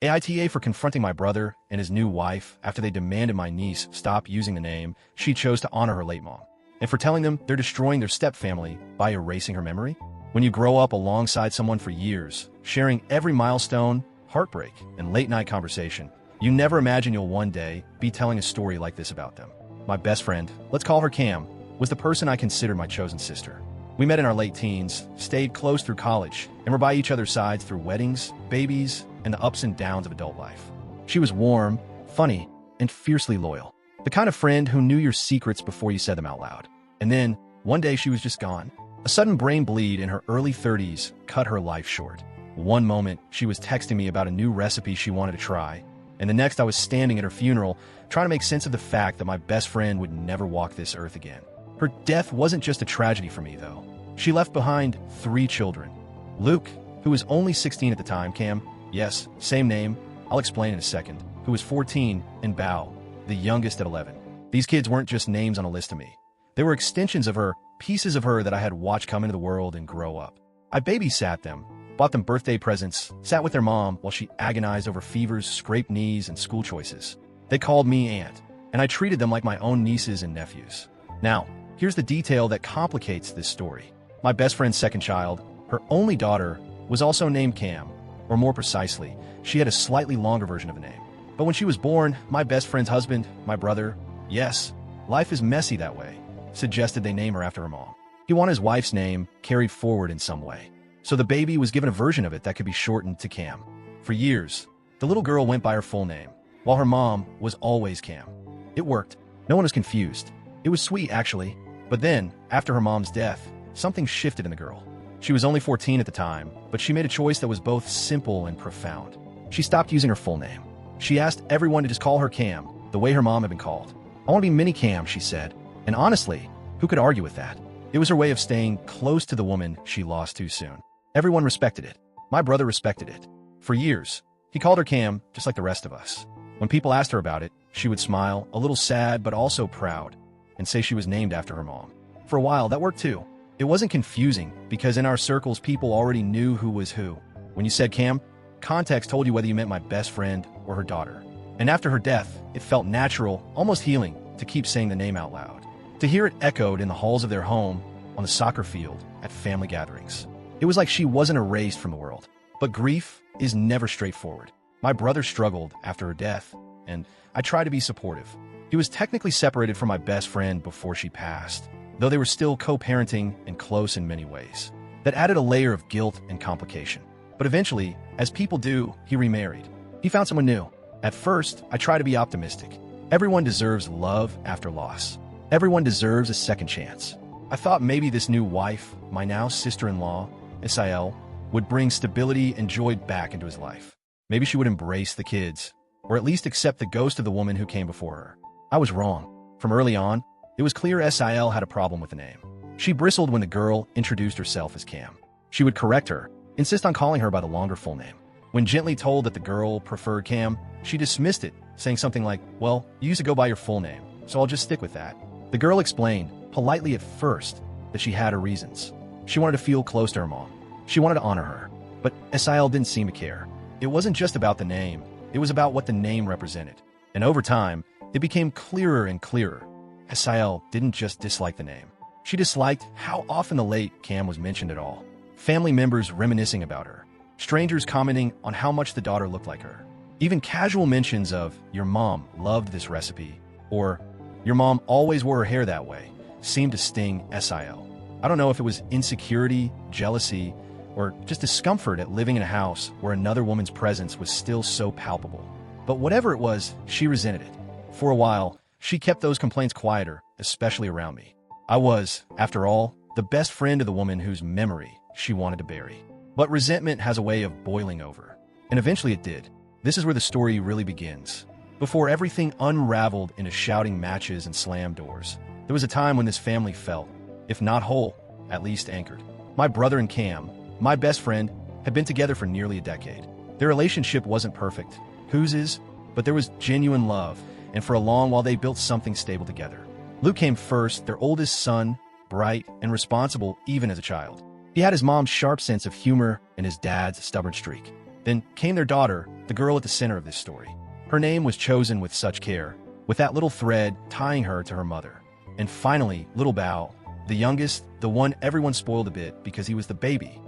AITA for confronting my brother and his new wife after they demanded my niece stop using the name she chose to honor her late mom, and for telling them they're destroying their stepfamily by erasing her memory. When you grow up alongside someone for years, sharing every milestone, heartbreak, and late-night conversation, you never imagine you'll one day be telling a story like this about them. My best friend, let's call her Cam, was the person I considered my chosen sister. We met in our late teens, stayed close through college, and were by each other's sides through weddings, babies, and the ups and downs of adult life. She was warm, funny, and fiercely loyal. The kind of friend who knew your secrets before you said them out loud. And then, one day she was just gone. A sudden brain bleed in her early 30s cut her life short. One moment, she was texting me about a new recipe she wanted to try, and the next I was standing at her funeral trying to make sense of the fact that my best friend would never walk this earth again. Her death wasn't just a tragedy for me, though. She left behind 3 children. Luke, who was only 16 at the time, Cam, yes, same name, I'll explain in a second, who was 14, and Bao, the youngest at 11. These kids weren't just names on a list to me. They were extensions of her, pieces of her that I had watched come into the world and grow up. I babysat them, bought them birthday presents, sat with their mom while she agonized over fevers, scraped knees, and school choices. They called me aunt, and I treated them like my own nieces and nephews. Now, here's the detail that complicates this story. My best friend's second child, her only daughter, was also named Cam, or more precisely, she had a slightly longer version of the name. But when she was born, my best friend's husband, my brother, yes, life is messy that way, suggested they name her after her mom. He wanted his wife's name carried forward in some way, so the baby was given a version of it that could be shortened to Cam. For years, the little girl went by her full name, while her mom was always Cam. It worked. No one was confused. It was sweet, actually. But then, after her mom's death, something shifted in the girl. She was only 14 at the time, but she made a choice that was both simple and profound. She stopped using her full name. She asked everyone to just call her Cam, the way her mom had been called. "I want to be Mini Cam," she said. And honestly, who could argue with that? It was her way of staying close to the woman she lost too soon. Everyone respected it. My brother respected it. For years, he called her Cam just like the rest of us. When people asked her about it, she would smile, a little sad but also proud, and say she was named after her mom. For a while, that worked too. It wasn't confusing because in our circles, people already knew who was who. When you said Cam, context told you whether you meant my best friend or her daughter. And after her death, it felt natural, almost healing, to keep saying the name out loud. To hear it echoed in the halls of their home, on the soccer field, at family gatherings. It was like she wasn't erased from the world. But grief is never straightforward. My brother struggled after her death, and I tried to be supportive. He was technically separated from my best friend before she passed, though they were still co-parenting and close in many ways. That added a layer of guilt and complication. But eventually, as people do, he remarried. He found someone new. At first, I tried to be optimistic. Everyone deserves love after loss. Everyone deserves a second chance. I thought maybe this new wife, my now sister-in-law, Isael, would bring stability and joy back into his life. Maybe she would embrace the kids, or at least accept the ghost of the woman who came before her. I was wrong. From early on, it was clear Isael had a problem with the name. She bristled when the girl introduced herself as Cam. She would correct her, insist on calling her by the longer full name. When gently told that the girl preferred Cam, she dismissed it, saying something like, "Well, you used to go by your full name, so I'll just stick with that." The girl explained, politely at first, that she had her reasons. She wanted to feel close to her mom. She wanted to honor her. But Isael didn't seem to care. It wasn't just about the name. It was about what the name represented. And over time, it became clearer and clearer. Isael didn't just dislike the name. She disliked how often the late Cam was mentioned at all. Family members reminiscing about her. Strangers commenting on how much the daughter looked like her. Even casual mentions of, "Your mom loved this recipe," or "Your mom always wore her hair that way," seemed to sting Isael. I don't know if it was insecurity, jealousy, or just discomfort at living in a house where another woman's presence was still so palpable. But whatever it was, she resented it. For a while, she kept those complaints quieter, especially around me. I was, after all, the best friend of the woman whose memory she wanted to bury. But resentment has a way of boiling over. And eventually it did. This is where the story really begins. Before everything unraveled into shouting matches and slammed doors, there was a time when this family felt, if not whole, at least anchored. My brother and Cam, my best friend, had been together for nearly a decade. Their relationship wasn't perfect. Whose is? But there was genuine love, and for a long while they built something stable together. Luke came first, their oldest son, bright and responsible even as a child. He had his mom's sharp sense of humor and his dad's stubborn streak. Then came their daughter, the girl at the center of this story. Her name was chosen with such care, with that little thread tying her to her mother. And finally, little Bao, the youngest, the one everyone spoiled a bit because he was the baby.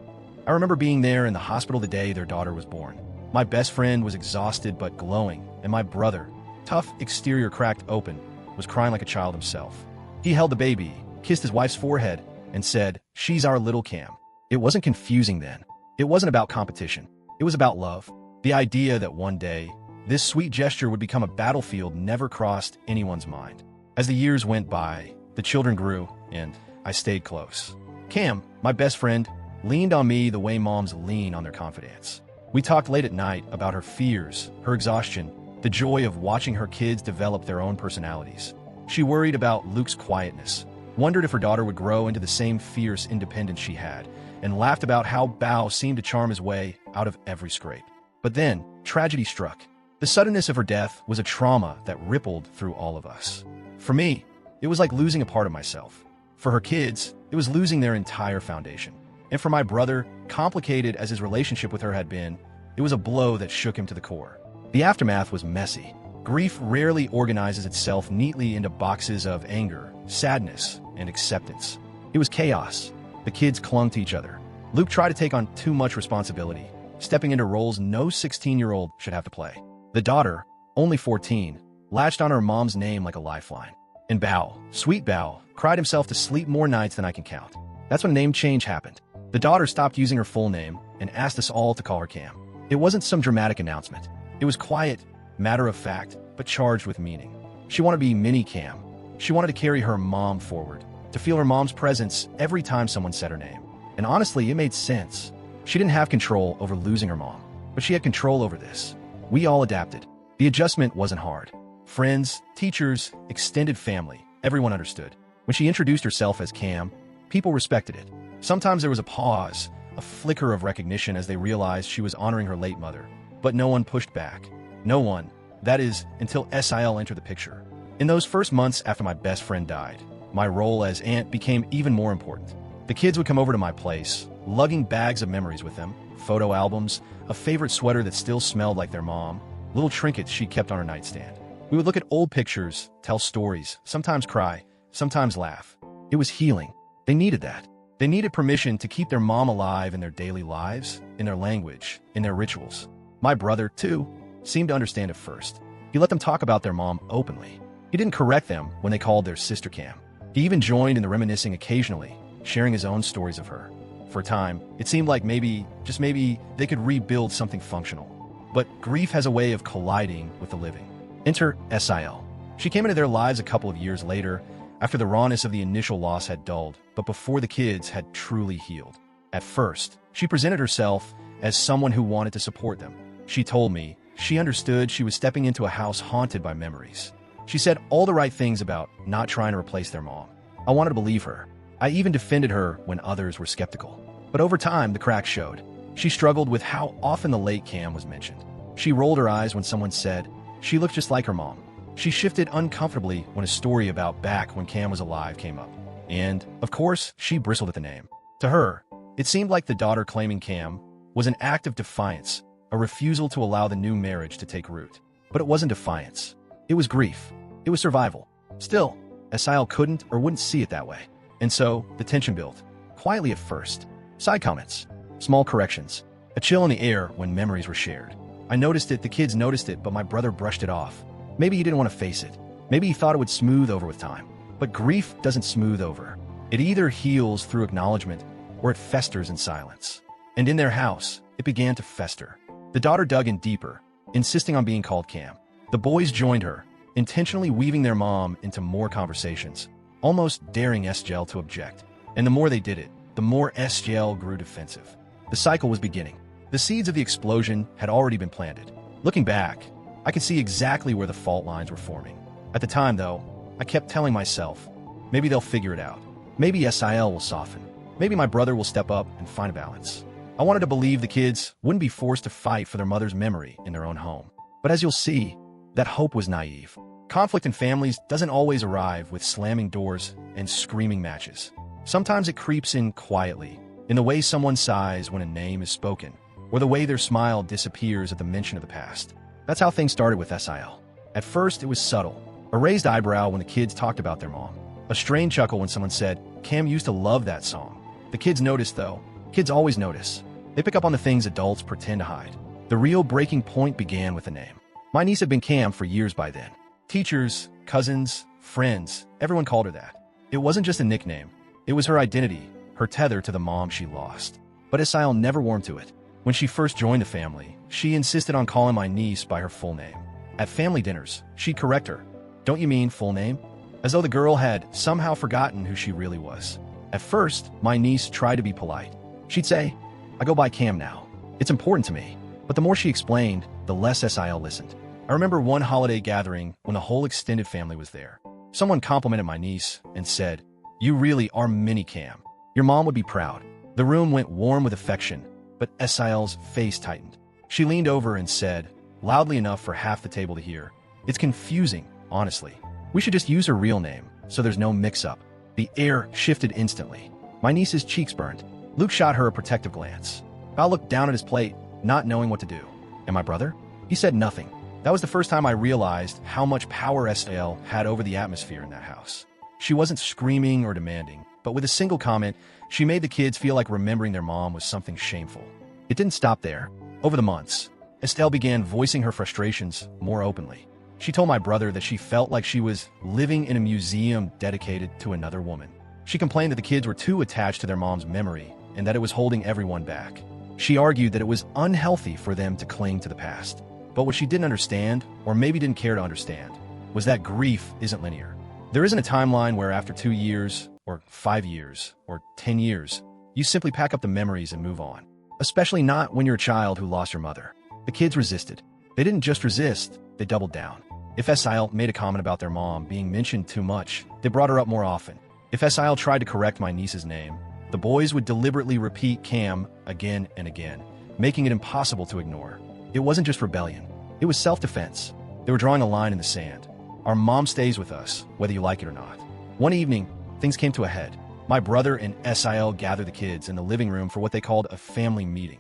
I remember being there in the hospital the day their daughter was born. My best friend was exhausted but glowing, and my brother, tough exterior cracked open, was crying like a child himself. He held the baby, kissed his wife's forehead, and said, "She's our little Cam." It wasn't confusing then. It wasn't about competition. It was about love. The idea that one day, this sweet gesture would become a battlefield never crossed anyone's mind. As the years went by, the children grew, and I stayed close. Cam, my best friend, leaned on me the way moms lean on their confidants. We talked late at night about her fears, her exhaustion, the joy of watching her kids develop their own personalities. She worried about Luke's quietness, wondered if her daughter would grow into the same fierce independence she had, and laughed about how Bao seemed to charm his way out of every scrape. But then, tragedy struck. The suddenness of her death was a trauma that rippled through all of us. For me, it was like losing a part of myself. For her kids, it was losing their entire foundation. And for my brother, complicated as his relationship with her had been, it was a blow that shook him to the core. The aftermath was messy. Grief rarely organizes itself neatly into boxes of anger, sadness, and acceptance. It was chaos. The kids clung to each other. Luke tried to take on too much responsibility, stepping into roles no 16-year-old should have to play. The daughter, only 14, latched on her mom's name like a lifeline. And Bao, sweet Bao, cried himself to sleep more nights than I can count. That's when a name change happened. The daughter stopped using her full name and asked us all to call her Cam. It wasn't some dramatic announcement. It was quiet, matter of fact, but charged with meaning. She wanted to be mini Cam. She wanted to carry her mom forward, to feel her mom's presence every time someone said her name. And honestly, it made sense. She didn't have control over losing her mom, but she had control over this. We all adapted. The adjustment wasn't hard. Friends, teachers, extended family, everyone understood. When she introduced herself as Cam, people respected it. Sometimes there was a pause, a flicker of recognition as they realized she was honoring her late mother. But no one pushed back. No one. That is, until SIL entered the picture. In those first months after my best friend died, my role as aunt became even more important. The kids would come over to my place, lugging bags of memories with them, photo albums, a favorite sweater that still smelled like their mom, little trinkets she kept on her nightstand. We would look at old pictures, tell stories, sometimes cry, sometimes laugh. It was healing. They needed that. They needed permission to keep their mom alive in their daily lives, in their language, in their rituals. My brother, too, seemed to understand at first. He let them talk about their mom openly. He didn't correct them when they called their sister Cam. He even joined in the reminiscing occasionally, sharing his own stories of her. For a time, it seemed like maybe, just maybe, they could rebuild something functional. But grief has a way of colliding with the living. Enter SIL. She came into their lives a couple of years later, after the rawness of the initial loss had dulled, but before the kids had truly healed. At first, she presented herself as someone who wanted to support them. She told me she understood she was stepping into a house haunted by memories. She said all the right things about not trying to replace their mom. I wanted to believe her. I even defended her when others were skeptical. But over time, the cracks showed. She struggled with how often the late Cam was mentioned. She rolled her eyes when someone said she looked just like her mom. She shifted uncomfortably when a story about back when Cam was alive came up. And, of course, she bristled at the name. To her, it seemed like the daughter claiming Cam was an act of defiance, a refusal to allow the new marriage to take root. But it wasn't defiance. It was grief. It was survival. Still, SIL couldn't or wouldn't see it that way. And so, the tension built. Quietly at first. Side comments. Small corrections. A chill in the air when memories were shared. I noticed it, the kids noticed it, but my brother brushed it off. Maybe he didn't want to face it. Maybe he thought it would smooth over with time. But grief doesn't smooth over. It either heals through acknowledgement or it festers in silence. And in their house, it began to fester. The daughter dug in deeper, insisting on being called Cam. The boys joined her, intentionally weaving their mom into more conversations, almost daring SGL to object. And the more they did it, the more SGL grew defensive. The cycle was beginning. The seeds of the explosion had already been planted. Looking back, I could see exactly where the fault lines were forming. At the time, though, I kept telling myself, maybe they'll figure it out. Maybe SIL will soften. Maybe my brother will step up and find a balance. I wanted to believe the kids wouldn't be forced to fight for their mother's memory in their own home. But as you'll see, that hope was naive. Conflict in families doesn't always arrive with slamming doors and screaming matches. Sometimes it creeps in quietly, in the way someone sighs when a name is spoken, or the way their smile disappears at the mention of the past. That's how things started with SIL. At first, it was subtle. A raised eyebrow when the kids talked about their mom. A strained chuckle when someone said, "Cam used to love that song." The kids noticed, though. Kids always notice. They pick up on the things adults pretend to hide. The real breaking point began with a name. My niece had been Cam for years by then. Teachers, cousins, friends, everyone called her that. It wasn't just a nickname. It was her identity, her tether to the mom she lost. But SIL never warmed to it. When she first joined the family, she insisted on calling my niece by her full name. At family dinners, she'd correct her. "Don't you mean full name?" As though the girl had somehow forgotten who she really was. At first, my niece tried to be polite. She'd say, "I go by Cam now. It's important to me." But the more she explained, the less SIL listened. I remember one holiday gathering when the whole extended family was there. Someone complimented my niece and said, "You really are mini Cam. Your mom would be proud." The room went warm with affection, but SIL's face tightened. She leaned over and said, loudly enough for half the table to hear, "It's confusing, honestly. We should just use her real name, so there's no mix-up." The air shifted instantly. My niece's cheeks burned. Luke shot her a protective glance. Val looked down at his plate, not knowing what to do. "And my brother?" He said nothing. That was the first time I realized how much power SIL had over the atmosphere in that house. She wasn't screaming or demanding, but with a single comment, she made the kids feel like remembering their mom was something shameful. It didn't stop there. Over the months, Estelle began voicing her frustrations more openly. She told my brother that she felt like she was living in a museum dedicated to another woman. She complained that the kids were too attached to their mom's memory and that it was holding everyone back. She argued that it was unhealthy for them to cling to the past. But what she didn't understand, or maybe didn't care to understand, was that grief isn't linear. There isn't a timeline where after 2 years, or 5 years, or 10 years, you simply pack up the memories and move on. Especially not when you're a child who lost your mother. The kids resisted. They didn't just resist, they doubled down. If SIL made a comment about their mom being mentioned too much, they brought her up more often. If SIL tried to correct my niece's name, the boys would deliberately repeat Cam again and again, making it impossible to ignore. It wasn't just rebellion. It was self-defense. They were drawing a line in the sand. Our mom stays with us, whether you like it or not. One evening, things came to a head. My brother and SIL gathered the kids in the living room for what they called a family meeting.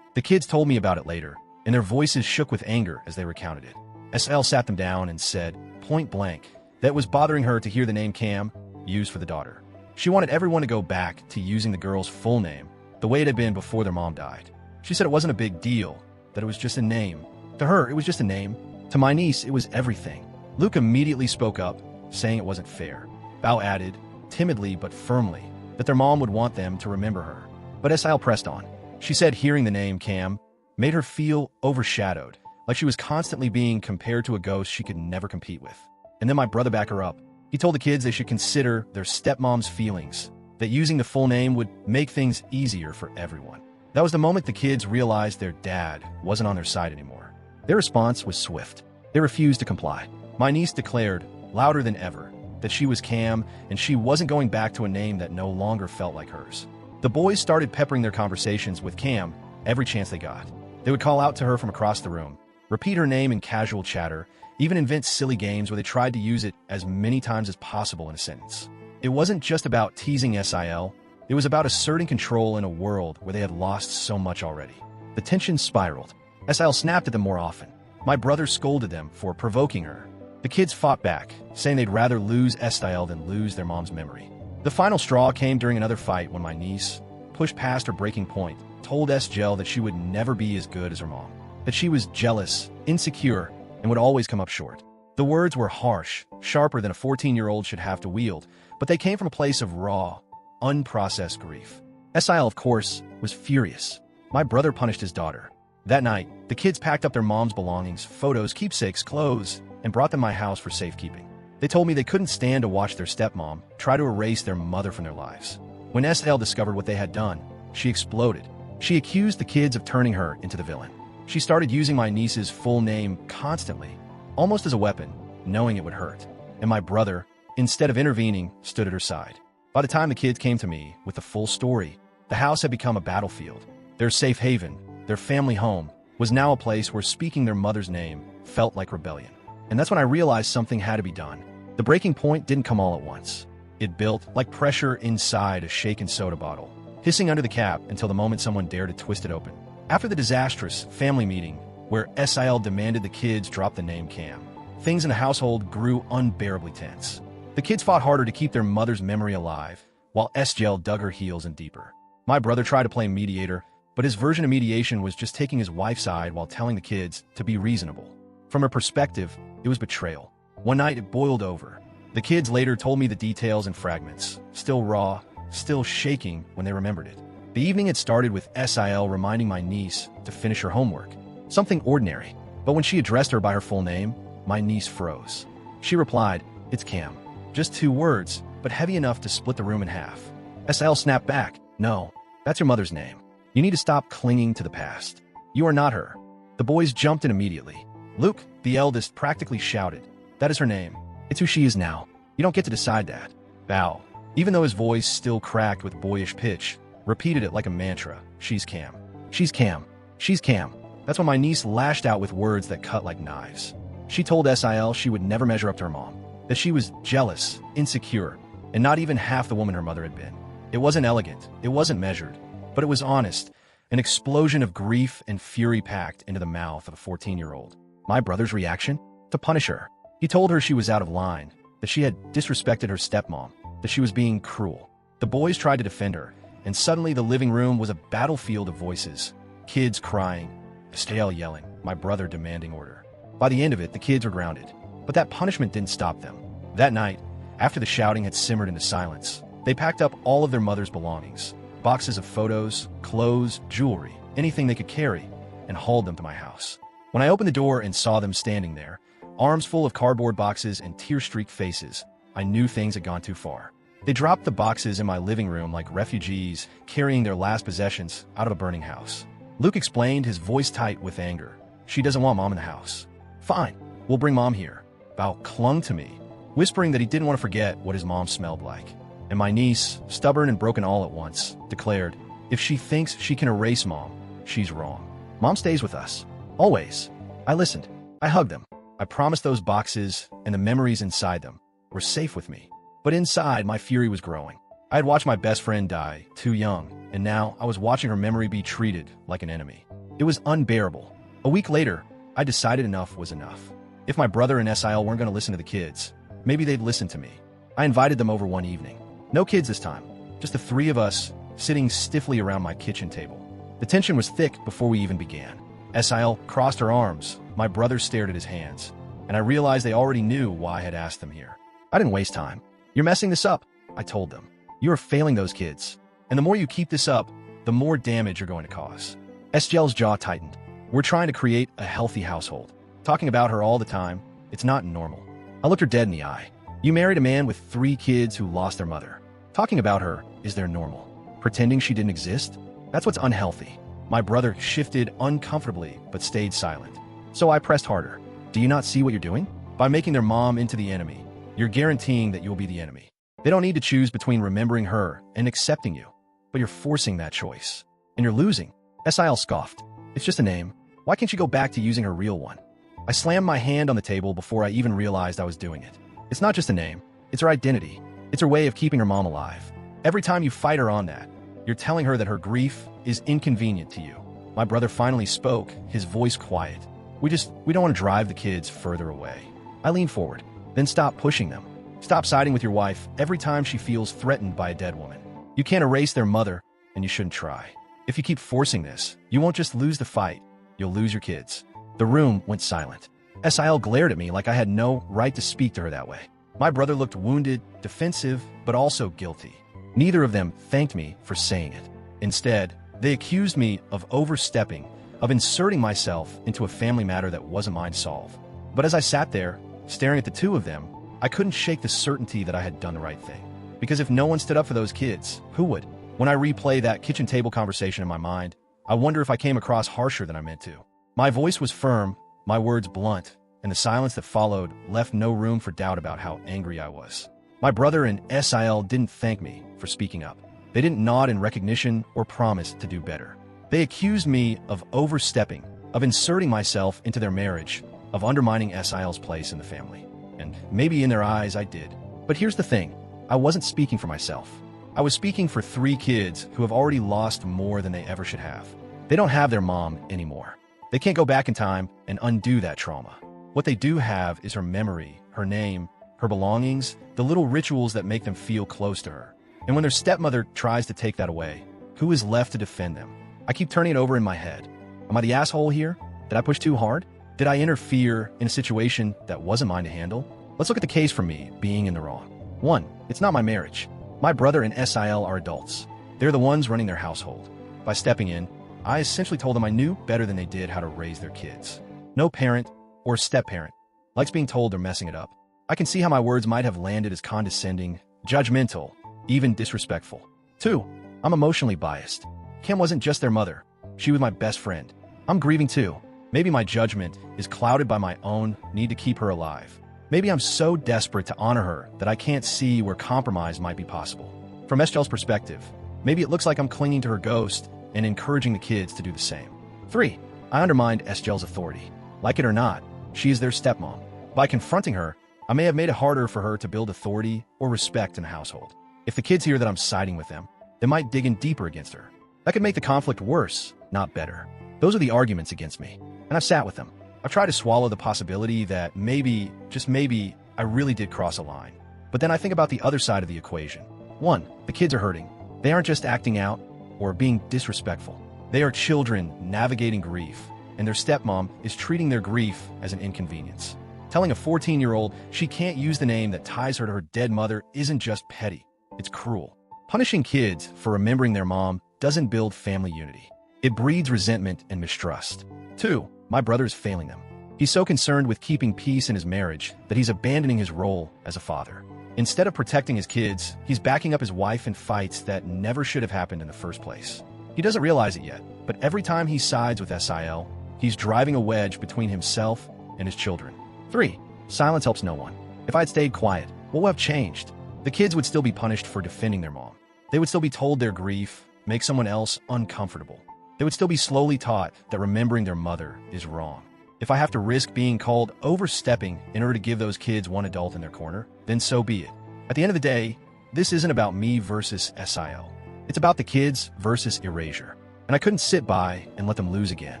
The kids told me about it later, and their voices shook with anger as they recounted it. SIL sat them down and said, point blank, that it was bothering her to hear the name Cam used for the daughter. She wanted everyone to go back to using the girl's full name, the way it had been before their mom died. She said it wasn't a big deal, that it was just a name. To her, it was just a name. To my niece, it was everything. Luke immediately spoke up, saying it wasn't fair. Val added, timidly but firmly, that their mom would want them to remember her. But SIL pressed on. She said hearing the name Cam made her feel overshadowed, like she was constantly being compared to a ghost she could never compete with. And then my brother backed her up. He told the kids they should consider their stepmom's feelings, that using the full name would make things easier for everyone. That was the moment the kids realized their dad wasn't on their side anymore. Their response was swift. They refused to comply. My niece declared, louder than ever, that she was Cam and she wasn't going back to a name that no longer felt like hers. The boys started peppering their conversations with Cam every chance they got. They would call out to her from across the room, repeat her name in casual chatter, even invent silly games where they tried to use it as many times as possible in a sentence. It wasn't just about teasing SIL, it was about asserting control in a world where they had lost so much already. The tension spiraled. SIL snapped at them more often. My brother scolded them for provoking her. The kids fought back, saying they'd rather lose SIL than lose their mom's memory. The final straw came during another fight when my niece, pushed past her breaking point, told SGel that she would never be as good as her mom, that she was jealous, insecure, and would always come up short. The words were harsh, sharper than a 14-year-old should have to wield, but they came from a place of raw, unprocessed grief. SIL, of course, was furious. My brother punished his daughter. That night, the kids packed up their mom's belongings, photos, keepsakes, clothes, and brought them to my house for safekeeping. They told me they couldn't stand to watch their stepmom try to erase their mother from their lives. When SL discovered what they had done, she exploded. She accused the kids of turning her into the villain. She started using my niece's full name constantly, almost as a weapon, knowing it would hurt. And my brother, instead of intervening, stood at her side. By the time the kids came to me with the full story, the house had become a battlefield. Their safe haven, their family home, was now a place where speaking their mother's name felt like rebellion. And that's when I realized something had to be done. The breaking point didn't come all at once. It built like pressure inside a shaken soda bottle, hissing under the cap until the moment someone dared to twist it open. After the disastrous family meeting, where SIL demanded the kids drop the name Cam, things in the household grew unbearably tense. The kids fought harder to keep their mother's memory alive, while SGL dug her heels in deeper. My brother tried to play mediator, but his version of mediation was just taking his wife's side while telling the kids to be reasonable. From her perspective, it was betrayal. One night, it boiled over. The kids later told me the details in fragments, still raw, still shaking when they remembered it. The evening had started with SIL reminding my niece to finish her homework. Something ordinary, but when she addressed her by her full name, my niece froze. She replied, "It's Cam." Just 2 words, but heavy enough to split the room in half. SIL snapped back, "No, that's your mother's name. You need to stop clinging to the past. You are not her." The boys jumped in immediately. Luke, the eldest, practically shouted, "That is her name. It's who she is now. You don't get to decide that." Val, even though his voice still cracked with boyish pitch, repeated it like a mantra. "She's Cam. She's Cam. She's Cam." That's when my niece lashed out with words that cut like knives. She told SIL she would never measure up to her mom, that she was jealous, insecure, and not even half the woman her mother had been. It wasn't elegant, it wasn't measured, but it was honest, an explosion of grief and fury packed into the mouth of a 14-year-old. My brother's reaction? To punish her. He told her she was out of line, that she had disrespected her stepmom, that she was being cruel. The boys tried to defend her, and suddenly the living room was a battlefield of voices. Kids crying, STL yelling, my brother demanding order. By the end of it, the kids were grounded. But that punishment didn't stop them. That night, after the shouting had simmered into silence, they packed up all of their mother's belongings, boxes of photos, clothes, jewelry, anything they could carry, and hauled them to my house. When I opened the door and saw them standing there, arms full of cardboard boxes and tear-streaked faces, I knew things had gone too far. They dropped the boxes in my living room like refugees carrying their last possessions out of a burning house. Luke explained, his voice tight with anger. "She doesn't want mom in the house." "Fine, we'll bring mom here." Val clung to me, whispering that he didn't want to forget what his mom smelled like. And my niece, stubborn and broken all at once, declared, "If she thinks she can erase mom, she's wrong. Mom stays with us. Always." I listened. I hugged them. I promised those boxes and the memories inside them were safe with me. But inside, my fury was growing. I had watched my best friend die, too young, and now I was watching her memory be treated like an enemy. It was unbearable. A week later, I decided enough was enough. If my brother and SIL weren't going to listen to the kids, maybe they'd listen to me. I invited them over one evening. No kids this time, just the 3 of us sitting stiffly around my kitchen table. The tension was thick before we even began. SIL crossed her arms, my brother stared at his hands, and I realized they already knew why I had asked them here. I didn't waste time. "You're messing this up," I told them. "You are failing those kids, and the more you keep this up, the more damage you're going to cause." SGL's jaw tightened. "We're trying to create a healthy household. Talking about her all the time, it's not normal." I looked her dead in the eye. "You married a man with 3 kids who lost their mother. Talking about her is their normal. Pretending she didn't exist? That's what's unhealthy." My brother shifted uncomfortably but stayed silent. So I pressed harder. "Do you not see what you're doing? By making their mom into the enemy, you're guaranteeing that you'll be the enemy. They don't need to choose between remembering her and accepting you. But you're forcing that choice. And you're losing." SIL scoffed. "It's just a name. Why can't you go back to using her real one?" I slammed my hand on the table before I even realized I was doing it. It's not just a name. It's her identity. It's her way of keeping her mom alive. Every time you fight her on that, you're telling her that her grief is inconvenient to you. My brother finally spoke, his voice quiet. We don't want to drive the kids further away." I leaned forward. "Then stop pushing them. Stop siding with your wife every time she feels threatened by a dead woman. You can't erase their mother, and you shouldn't try. If you keep forcing this, you won't just lose the fight, you'll lose your kids." The room went silent. SIL glared at me like I had no right to speak to her that way. My brother looked wounded, defensive, but also guilty. Neither of them thanked me for saying it. Instead, they accused me of overstepping, of inserting myself into a family matter that wasn't mine to solve. But as I sat there, staring at the 2 of them, I couldn't shake the certainty that I had done the right thing. Because if no one stood up for those kids, who would? When I replay that kitchen table conversation in my mind, I wonder if I came across harsher than I meant to. My voice was firm, my words blunt, and the silence that followed left no room for doubt about how angry I was. My brother and SIL didn't thank me for speaking up. They didn't nod in recognition or promise to do better. They accused me of overstepping, of inserting myself into their marriage, of undermining SIL's place in the family. And maybe in their eyes I did. But here's the thing, I wasn't speaking for myself. I was speaking for 3 kids who have already lost more than they ever should have. They don't have their mom anymore. They can't go back in time and undo that trauma. What they do have is her memory, her name, her belongings, the little rituals that make them feel close to her. And when their stepmother tries to take that away, who is left to defend them? I keep turning it over in my head. Am I the asshole here? Did I push too hard? Did I interfere in a situation that wasn't mine to handle? Let's look at the case for me being in the wrong. 1. It's not my marriage. My brother and SIL are adults. They're the ones running their household. By stepping in, I essentially told them I knew better than they did how to raise their kids. No parent or step-parent likes being told they're messing it up. I can see how my words might have landed as condescending, judgmental, even disrespectful. 2. I'm emotionally biased. Kim wasn't just their mother. She was my best friend. I'm grieving too. Maybe my judgment is clouded by my own need to keep her alive. Maybe I'm so desperate to honor her that I can't see where compromise might be possible. From SGL's perspective, maybe it looks like I'm clinging to her ghost and encouraging the kids to do the same. 3. I undermined SGL's authority. Like it or not, she is their stepmom. By confronting her, I may have made it harder for her to build authority or respect in the household. If the kids hear that I'm siding with them, they might dig in deeper against her. That could make the conflict worse, not better. Those are the arguments against me, and I've sat with them. I've tried to swallow the possibility that maybe, just maybe, I really did cross a line. But then I think about the other side of the equation. 1. The kids are hurting. They aren't just acting out or being disrespectful. They are children navigating grief, and their stepmom is treating their grief as an inconvenience. Telling a 14-year-old she can't use the name that ties her to her dead mother isn't just petty, it's cruel. Punishing kids for remembering their mom doesn't build family unity. It breeds resentment and mistrust. 2. My brother is failing them. He's so concerned with keeping peace in his marriage that he's abandoning his role as a father. Instead of protecting his kids, he's backing up his wife in fights that never should have happened in the first place. He doesn't realize it yet, but every time he sides with SIL, he's driving a wedge between himself and his children. 3. Silence helps no one. If I'd stayed quiet, what would have changed? The kids would still be punished for defending their mom. They would still be told their grief makes someone else uncomfortable. They would still be slowly taught that remembering their mother is wrong. If I have to risk being called overstepping in order to give those kids one adult in their corner, then so be it. At the end of the day, this isn't about me versus SIL. It's about the kids versus erasure. And I couldn't sit by and let them lose again.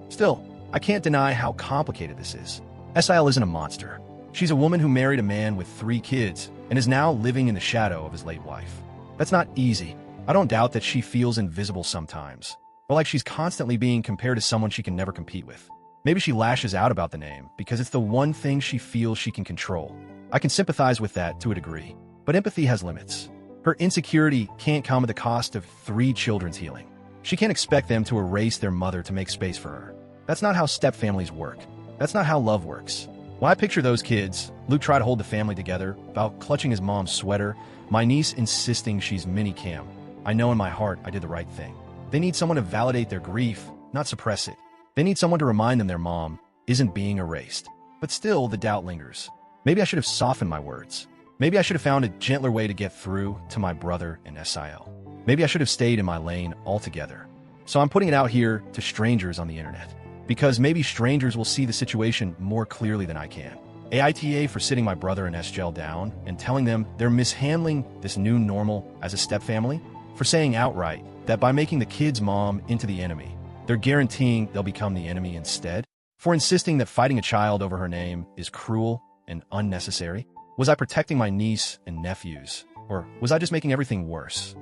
Still, I can't deny how complicated this is. SIL isn't a monster. She's a woman who married a man with 3 kids and is now living in the shadow of his late wife. That's not easy. I don't doubt that she feels invisible sometimes, or like she's constantly being compared to someone she can never compete with. Maybe she lashes out about the name because it's the one thing she feels she can control. I can sympathize with that to a degree, but empathy has limits. Her insecurity can't come at the cost of 3 children's healing. She can't expect them to erase their mother to make space for her. That's not how stepfamilies work. That's not how love works. When I picture those kids, Luke tried to hold the family together, about clutching his mom's sweater, my niece insisting she's mini Cam. I know in my heart I did the right thing. They need someone to validate their grief, not suppress it. They need someone to remind them their mom isn't being erased. But still, the doubt lingers. Maybe I should have softened my words. Maybe I should have found a gentler way to get through to my brother and SIL. Maybe I should have stayed in my lane altogether. So I'm putting it out here to strangers on the internet, because maybe strangers will see the situation more clearly than I can. AITA for sitting my brother and SGL down and telling them they're mishandling this new normal as a stepfamily, for saying outright that by making the kid's mom into the enemy, they're guaranteeing they'll become the enemy instead, for insisting that fighting a child over her name is cruel and unnecessary. Was I protecting my niece and nephews, or was I just making everything worse?